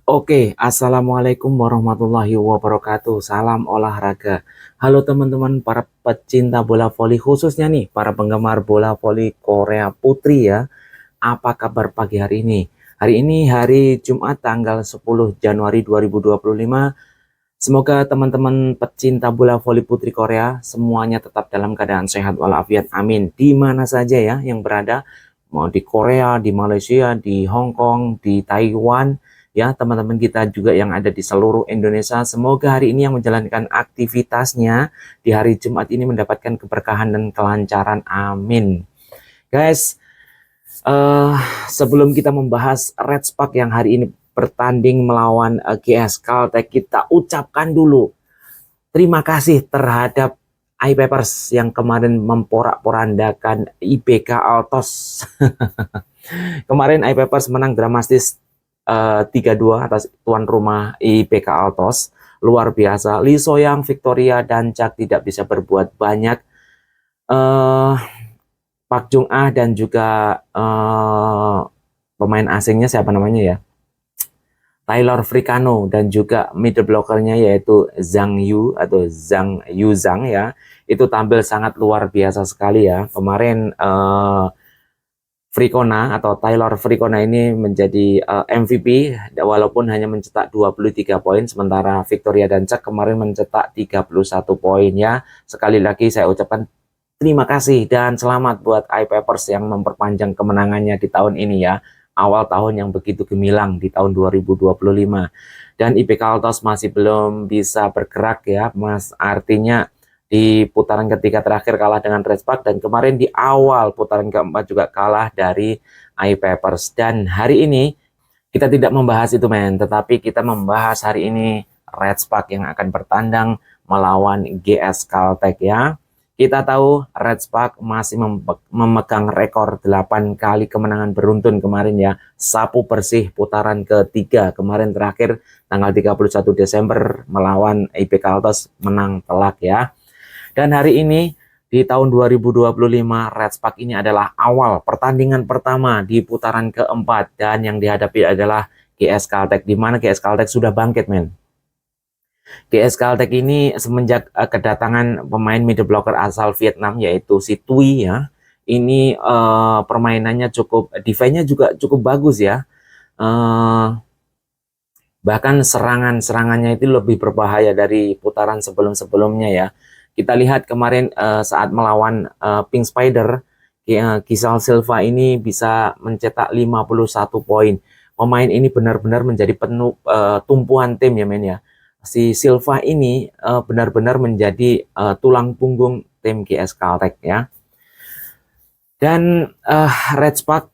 Assalamualaikum warahmatullahi wabarakatuh. Salam olahraga. Halo teman-teman para pecinta bola voli, khususnya nih para penggemar bola voli Korea Putri ya. Apa kabar pagi hari ini? Hari ini hari Jumat tanggal 10 Januari 2025. Semoga teman-teman pecinta bola voli Putri Korea semuanya tetap dalam keadaan sehat walafiat. Amin. Di mana saja ya yang berada, mau di Korea, di Malaysia, di Hong Kong, di Taiwan, ya teman-teman kita juga yang ada di seluruh Indonesia. Semoga hari ini yang menjalankan aktivitasnya di hari Jumat ini mendapatkan keberkahan dan kelancaran. Amin. Guys, eh sebelum kita membahas Red Spark yang hari ini bertanding melawan GS Caltech, kita ucapkan dulu terima kasih terhadap iPapers yang kemarin memporak-porandakan IPK Altos. Kemarin iPapers menang dramatis 3-2 atas tuan rumah IPK Altos. Luar biasa. Lee Soyang, Victoria, dan Jack tidak bisa berbuat banyak. Eh Pak Jung Ah dan juga pemain asingnya siapa namanya ya? Taylor Fricano dan juga middle blockernya yaitu Zhang Yu atau Zhang Yuzhang ya. Itu tampil sangat luar biasa sekali ya. Kemarin Fricona atau Taylor Fricona ini menjadi MVP walaupun hanya mencetak 23 poin, sementara Victoria dan Jack kemarin mencetak 31 poin ya. Sekali lagi saya ucapkan terima kasih dan selamat buat iPapers yang memperpanjang kemenangannya di tahun ini ya. Awal tahun yang begitu gemilang di tahun 2025. Dan IPK Altos masih belum bisa bergerak ya, Mas. Artinya di putaran ketiga terakhir kalah dengan Red Spark dan kemarin di awal putaran keempat juga kalah dari iPapers. Dan hari ini kita tidak membahas itu men, tetapi kita membahas hari ini Red Spark yang akan bertandang melawan GS Caltech ya. Kita tahu Red Spark masih memegang rekor 8 kali kemenangan beruntun kemarin ya. Sapu bersih putaran ketiga kemarin terakhir tanggal 31 Desember melawan IPK Altos menang telak ya. Dan hari ini di tahun 2025 Red Spark ini adalah awal pertandingan pertama di putaran keempat dan yang dihadapi adalah GS Caltech, di mana GS Caltech sudah bangkit men. GS Caltech ini semenjak kedatangan pemain middle blocker asal Vietnam yaitu si Tui ya. Ini permainannya cukup, defense-nya juga cukup bagus ya. Bahkan serangannya itu lebih berbahaya dari putaran sebelum-sebelumnya ya. Kita lihat kemarin saat melawan Pink Spider, Kisal Silva ini bisa mencetak 51 poin. Pemain ini benar-benar menjadi penuh tumpuan tim ya men ya. Si Silva ini benar-benar menjadi tulang punggung tim GS Caltech ya. Dan Red Spark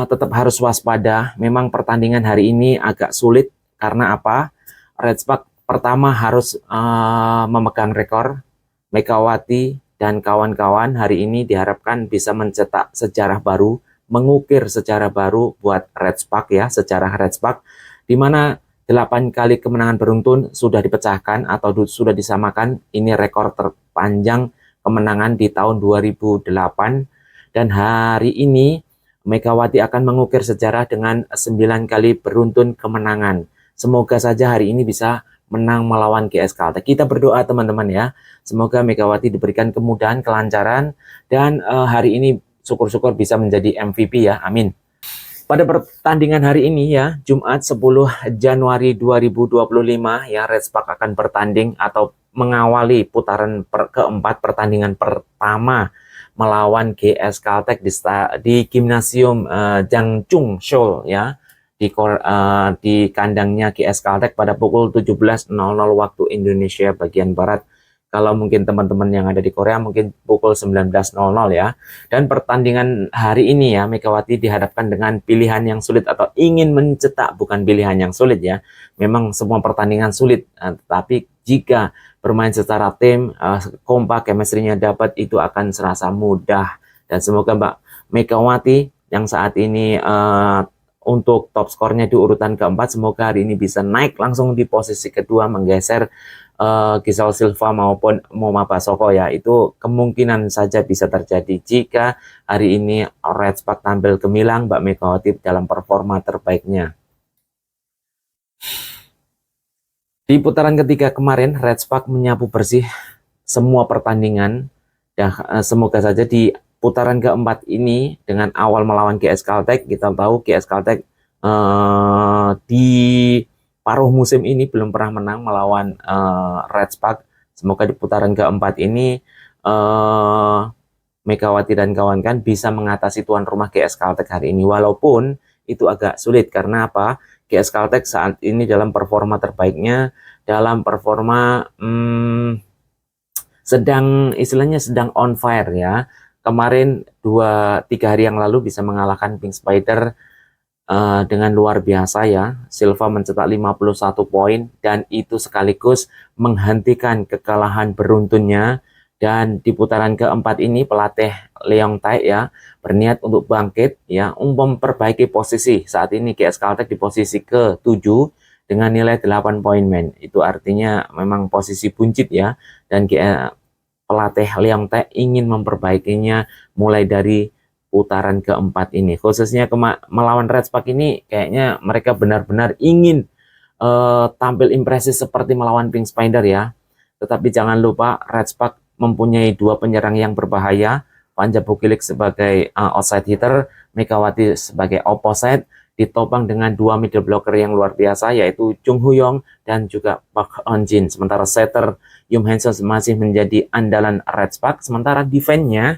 tetap harus waspada. Memang pertandingan hari ini agak sulit karena apa? Red Spark pertama harus memegang rekor. Megawati dan kawan-kawan hari ini diharapkan bisa mencetak sejarah baru, mengukir sejarah baru buat Red Spark ya, sejarah Red Spark, di mana 8 kali kemenangan beruntun sudah dipecahkan atau sudah disamakan. Ini rekor terpanjang kemenangan di tahun 2008 dan hari ini Megawati akan mengukir sejarah dengan 9 kali beruntun kemenangan. Semoga saja hari ini bisa menang melawan GS Caltech. Kita berdoa teman-teman ya. Semoga Megawati diberikan kemudahan, kelancaran, dan hari ini syukur-syukur bisa menjadi MVP ya. Amin. Pada pertandingan hari ini ya, Jumat 10 Januari 2025 ya, Red Spark akan bertanding atau mengawali putaran keempat pertandingan pertama melawan GS Caltech di Gimnasium Jangchung Seoul ya, di kandangnya GS Caltech pada pukul 17.00 waktu Indonesia bagian Barat. Kalau mungkin teman-teman yang ada di Korea mungkin pukul 19.00 ya. Dan pertandingan hari ini ya, Megawati dihadapkan dengan pilihan yang sulit atau ingin mencetak, bukan pilihan yang sulit ya. Memang semua pertandingan sulit, tetapi jika bermain secara tim, kompak, chemistry-nya dapat, itu akan serasa mudah. Dan semoga Mbak Megawati yang saat ini untuk top skornya di urutan keempat, semoga hari ini bisa naik langsung di posisi kedua, menggeser Gisal Silva maupun Moma Basoko ya. Itu kemungkinan saja bisa terjadi jika hari ini Red Spark tampil gemilang, Mbak Megawati dalam performa terbaiknya. Di putaran ketiga kemarin, Red Spark menyapu bersih semua pertandingan. Ya, semoga saja di putaran keempat ini dengan awal melawan GS Caltech, kita tahu GS Caltech di paruh musim ini belum pernah menang melawan Red Spark. Semoga di putaran keempat ini Megawati dan kawan-kawan bisa mengatasi tuan rumah GS Caltech hari ini, walaupun itu agak sulit karena apa? GS Caltech saat ini dalam performa terbaiknya, dalam performa sedang istilahnya sedang on fire ya. Kemarin 2-3 hari yang lalu bisa mengalahkan Pink Spider dengan luar biasa ya. Silva mencetak 51 poin dan itu sekaligus menghentikan kekalahan beruntunnya. Dan di putaran keempat ini pelatih Leong Tae ya berniat untuk bangkit ya, untuk memperbaiki posisi. Saat ini GS Caltech di posisi ke-7 dengan nilai 8 poin men. Itu artinya memang posisi buncit ya, dan pelatih Leong Tae ingin memperbaikinya mulai dari putaran keempat ini. Khususnya melawan Red Spark ini kayaknya mereka benar-benar ingin tampil impresif seperti melawan Pink Spider ya. Tetapi jangan lupa Red Spark mempunyai 2 penyerang yang berbahaya, Panja Bukilik sebagai outside hitter, Megawati sebagai opposite, ditopang dengan 2 middle blocker yang luar biasa yaitu Chung Huyong dan juga Park Eun-jin. Sementara setter Yum Hanson masih menjadi andalan Red Spark. Sementara defense-nya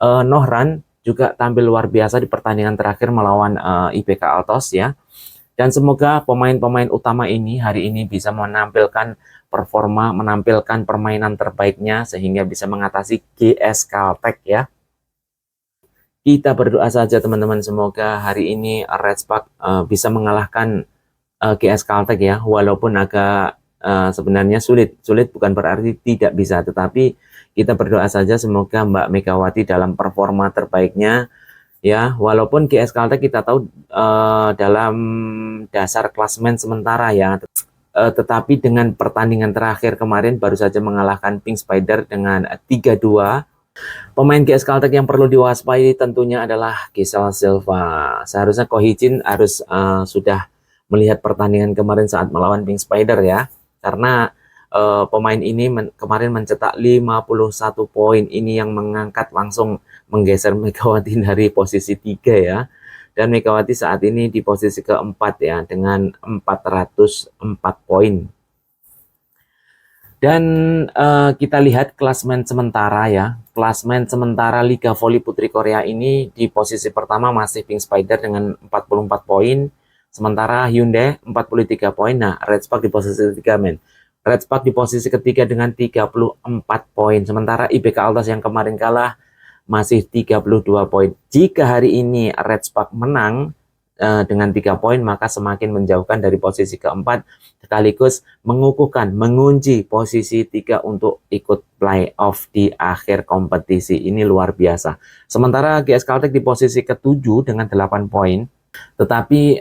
Nohran juga tampil luar biasa di pertandingan terakhir melawan IPK Altos ya. Dan semoga pemain-pemain utama ini hari ini bisa menampilkan performa, menampilkan permainan terbaiknya sehingga bisa mengatasi GS Caltech ya. Kita berdoa saja teman-teman, semoga hari ini Red Spark bisa mengalahkan GS Caltech ya, walaupun agak sebenarnya sulit bukan berarti tidak bisa, tetapi kita berdoa saja semoga Mbak Megawati dalam performa terbaiknya ya, walaupun GS Caltech kita tahu dalam dasar klasemen sementara ya, tetapi dengan pertandingan terakhir kemarin baru saja mengalahkan Pink Spider dengan 3-2. Pemain GS Caltech yang perlu diwaspadai tentunya adalah Giselle Silva. Seharusnya Ko Hee-jin harus sudah melihat pertandingan kemarin saat melawan Pink Spider ya, karena pemain ini kemarin mencetak 51 poin. Ini yang mengangkat langsung menggeser Megawati dari posisi 3 ya. Dan Megawati saat ini di posisi keempat ya dengan 404 poin. Dan kita lihat klasmen sementara ya. Klasmen sementara Liga Voli Putri Korea ini di posisi pertama masih Pink Spider dengan 44 poin. Sementara Hyundai 43 poin. Nah, Red Spark di posisi ketiga men. Red Spark di posisi ketiga dengan 34 poin. Sementara IPK Altos yang kemarin kalah masih 32 poin. Jika hari ini Red Spark menang dengan 3 poin, maka semakin menjauhkan dari posisi keempat, sekaligus mengukuhkan, mengunci posisi 3 untuk ikut playoff di akhir kompetisi. Ini luar biasa. Sementara GS Caltech di posisi ke-7 dengan 8 poin. Tetapi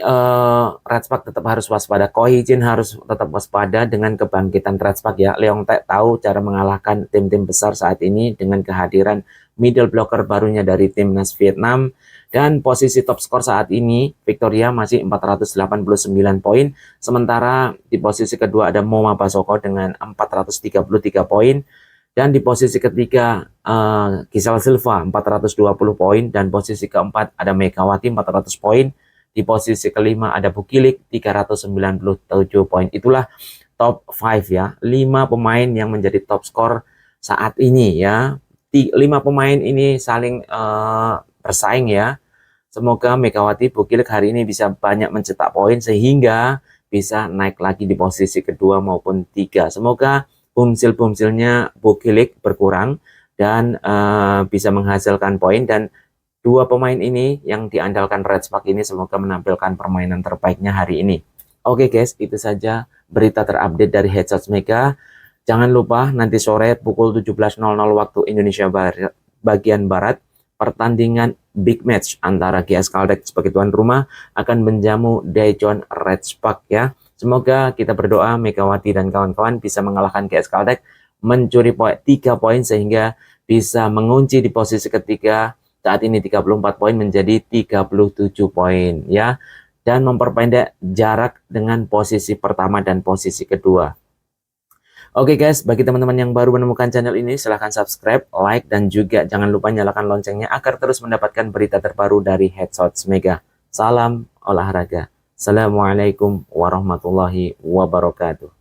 Red Spark tetap harus waspada. Ko Hee-jin harus tetap waspada dengan kebangkitan Red Spark ya. Leong Tae tahu cara mengalahkan tim-tim besar saat ini dengan kehadiran middle blocker barunya dari timnas Vietnam. Dan posisi top skor saat ini Victoria masih 489 poin. Sementara di posisi kedua ada Moma Basoko dengan 433 poin. Dan di posisi ketiga Giselle Silva 420 poin. Dan posisi keempat ada Megawati 400 poin. Di posisi kelima ada Bukilik 397 poin. Itulah top 5 ya. 5 pemain yang menjadi top skor saat ini ya. 5 pemain ini saling bersaing ya. Semoga Megawati Bukilik hari ini bisa banyak mencetak poin sehingga bisa naik lagi di posisi kedua maupun 3. Semoga bumsil-bumsilnya Bukilik berkurang dan bisa menghasilkan poin, dan 2 pemain ini yang diandalkan Red Spark ini semoga menampilkan permainan terbaiknya hari ini. Oke guys, itu saja berita terupdate dari Headshots Mega. Jangan lupa nanti sore pukul 17.00 waktu Indonesia bagian Barat, pertandingan big match antara GS Caltech sebagai tuan rumah akan menjamu Daejeon Red Spark ya. Semoga kita berdoa Megawati dan kawan-kawan bisa mengalahkan GS Caltech, mencuri 3 poin sehingga bisa mengunci di posisi ketiga. Saat ini 34 poin menjadi 37 poin ya. dan memperpendek jarak dengan posisi pertama dan posisi kedua. Oke guys, bagi teman-teman yang baru menemukan channel ini, silahkan subscribe, like, dan juga jangan lupa nyalakan loncengnya agar terus mendapatkan berita terbaru dari Headshots Mega. Salam olahraga. Assalamualaikum warahmatullahi wabarakatuh.